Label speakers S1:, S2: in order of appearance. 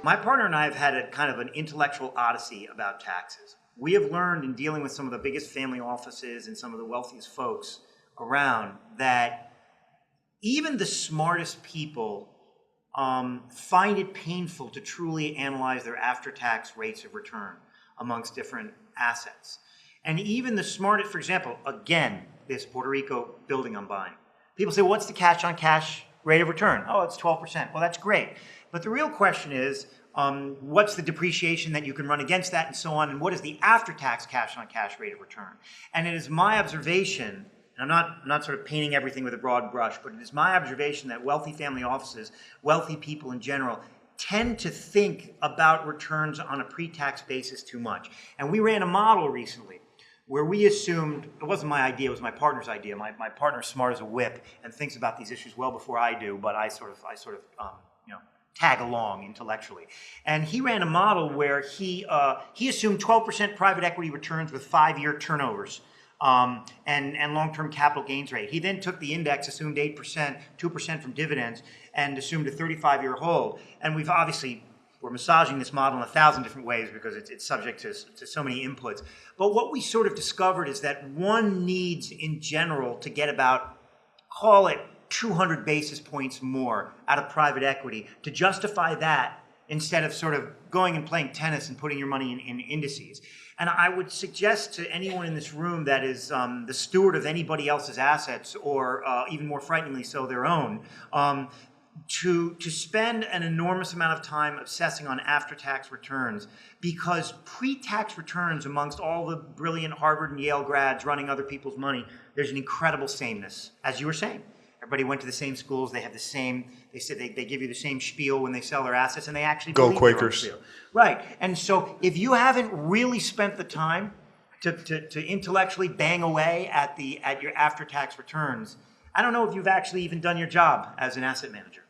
S1: My partner and I have had a kind of an intellectual odyssey about taxes. We have learned in dealing with some of the biggest family offices and some of the wealthiest folks around that even the smartest people find it painful to truly analyze their after-tax rates of return amongst different assets. And even the smartest, for example, again, this Puerto Rico building I'm buying. People say, what's the cash-on-cash rate of return? Oh, it's 12%. Well, that's great. But the real question is, what's the depreciation that you can run against that and so on, and what is the after-tax cash-on-cash rate of return? And it is my observation, and I'm not sort of painting everything with a broad brush, but it is my observation that wealthy family offices, wealthy people in general, tend to think about returns on a pre-tax basis too much. And we ran a model recently where we assumed, it wasn't my idea, it was my partner's idea. My partner's smart as a whip and thinks about these issues well before I do, but I sort of tag along intellectually. And he ran a model where he assumed 12% private equity returns with 5-year turnovers and long-term capital gains rate. He then took the index, assumed 8%, 2% from dividends, and assumed a 35-year hold. And we're massaging this model in 1,000 different ways because it's subject to so many inputs. But what we sort of discovered is that one needs in general to get about, call it 200 basis points more out of private equity to justify that instead of sort of going and playing tennis and putting your money in indices. And I would suggest to anyone in this room that is the steward of anybody else's assets, or even more frighteningly so, their own, to spend an enormous amount of time obsessing on after-tax returns, because pre-tax returns amongst all the brilliant Harvard and Yale grads running other people's money, there's an incredible sameness, as you were saying. Everybody went to the same schools. They have the same. They said they give you the same spiel when they sell their assets, and they actually
S2: go
S1: believe their own
S2: Quakers.
S1: spiel. Right. And so, if you haven't really spent the time to intellectually bang away at your after-tax returns, I don't know if you've actually even done your job as an asset manager.